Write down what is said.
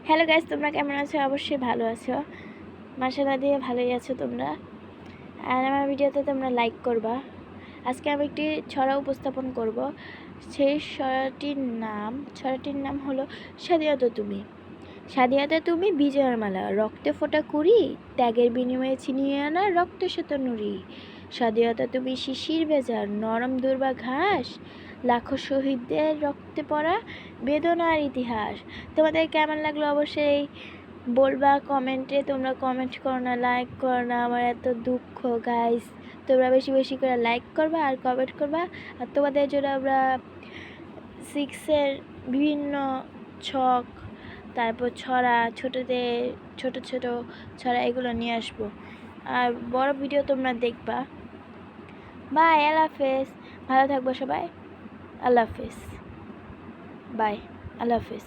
Hello guys, তোমরা কেমন আছো? অবশ্যই ভালো আছো, মাশাআল্লাহ দিয়ে ভালোই আছো তোমরা। আর আমার ভিডিওতে তোমরা লাইক করবা। আজকে আমি একটি ছড়া উপস্থাপন করব। সেই ছড়াটির নাম হলো স্বাধীনতা তুমি। স্বাধীনতা তুমি বিজয়ের মালা, রক্তে ফোটা কুড়ি, ত্যাগের বিনিময়ে ছিনিয়ে আনা রক্ত শত নুরি। স্বাধীনতা তুমি শিশির ভেজা নরম দুর্বা ঘাস, লাখো শহীদদের রক্তে পড়া বেদনার ইতিহাস। তোমাদের কেমন লাগলো অবশ্যই বলবা কমেন্টে। তোমরা কমেন্ট করো না, লাইক করো না, আমার এত দুঃখ গাইস। তোমরা বেশি বেশি করে লাইক করবা আর কমেন্ট করবা। আর তোমাদের জন্য আমরা 6-এর বিভিন্ন ছক, তারপর ছড়া, ছোট ছোট ছড়া এগুলো নিয়ে আসবো। আর বড় ভিডিও তোমরা দেখবা। বাই, আল্লাহ হাফেজ। ভালো থাকবো সবাই। আল্লাহ হাফেজ। বাই, আল্লাহ হাফেজ।